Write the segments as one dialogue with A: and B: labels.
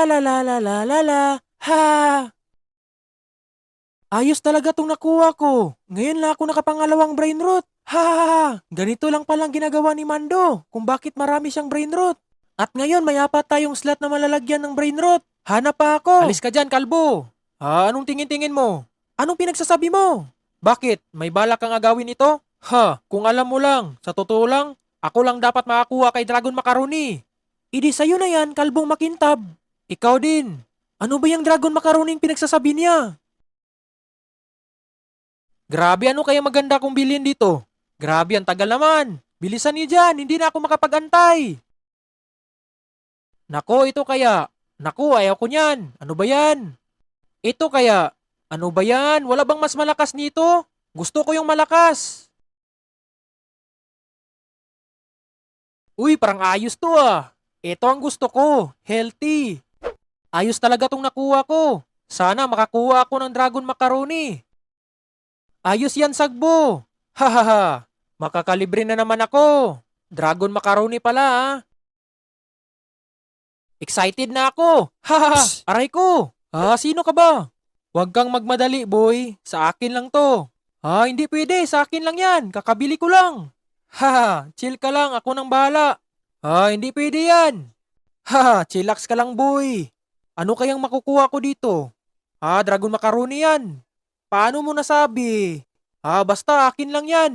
A: La la la la la la la. Ha! Ayos talaga tong nakuha ko. Ngayon lang ako nakapangalawang brain rot. Ha! Ganito lang palang ginagawa ni Mando kung bakit marami siyang brain rot. At ngayon may apat tayong slot na malalagyan ng brain rot. Hanap pa ako. Alis ka dyan, kalbo. Anong tingin-tingin mo? Anong pinagsasabi mo? Bakit? May balak kang agawin ito? Kung alam mo lang, sa totoo lang, ako lang dapat makakuha kay Dragon Macaroni. Idi sa'yo na yan, kalbong makintab. Ikaw din. Ano ba yung Dragon Macaroni yung pinagsasabi niya? Grabe, ano kaya maganda kong bilhin dito? Grabe, ang tagal naman. Bilisan niyo dyan, hindi na ako makapag-antay. Nako, ito kaya. Naku, ayaw ko niyan. Ano ba yan? Ito kaya. Ano ba yan? Wala bang mas malakas nito? Gusto ko yung malakas. Uy, parang ayos to ah. Ito ang gusto ko. Healthy. Ayos talaga tong nakuha ko. Sana makakuha ako ng Dragon Macaroni. Ayos yan, Sagbo. Hahaha. Makakalibre na naman ako. Dragon Macaroni pala ah. Excited na ako. Hahaha. Aray ko. Sino ka ba? Huwag kang magmadali, boy. Sa akin lang to. Hindi pwede. Sa akin lang yan. Kakabili ko lang. Chill ka lang. Ako nang bahala. Hindi pwede yan. Chillax ka lang, boy. Ano kayang makukuha ko dito? Dragon Macaroni yan. Paano mo nasabi? Basta akin lang yan.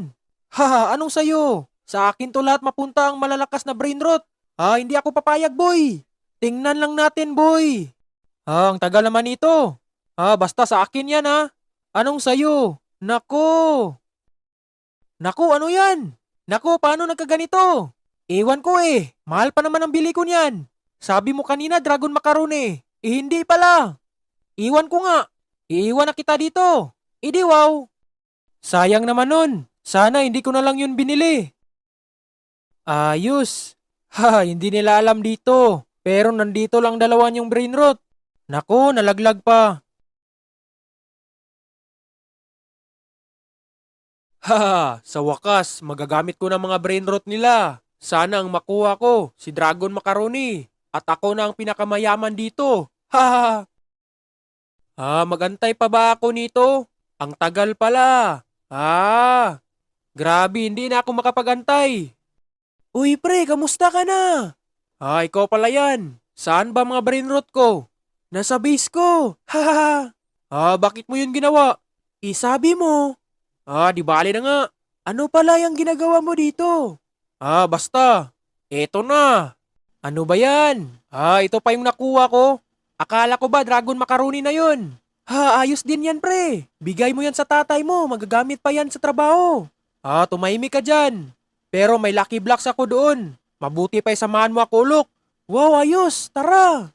A: Anong sayo? Sa akin to lahat mapunta ang malalakas na brain rot. Hindi ako papayag, boy. Tingnan lang natin, boy. Ang tagal naman ito. Basta sa akin yan, ha. Anong sayo? Nako. Nako, ano yan? Nako, paano nagkaganito? Ewan ko eh. Mahal pa naman ang bili ko niyan. Sabi mo kanina, Dragon Macaroni. Hindi pala. Iwan ko nga. Iiwan na kita dito. Idi wow. Sayang naman nun. Sana hindi ko na lang yun binili. Ayos. Hindi nila alam dito. Pero nandito lang dalawan yung brain rot. Naku, nalaglag pa. Sa wakas, magagamit ko ng mga brain rot nila. Sana ang makuha ko, si Dragon Macaroni. At ako na ang pinakamayaman dito. Magantay pa ba ako nito? Ang tagal pala. Grabe, hindi na ako makapagantay. Uy pre, kamusta ka na? Ikaw pala yan. Saan ba mga brain rot ko? Nasa base ko. Bakit mo yun ginawa? Sabi mo. Di bali na nga. Ano pala yung ginagawa mo dito? Basta. Eto na. Ano ba yan? Ito pa yung nakuha ko. Akala ko ba Dragon Macaroni na yun? Ayos din yan pre. Bigay mo yan sa tatay mo. Magagamit pa yan sa trabaho. Tumahimik ka dyan. Pero may lucky blocks ako doon. Mabuti pa samahan mo ako, Ulok. Wow, ayos. Tara.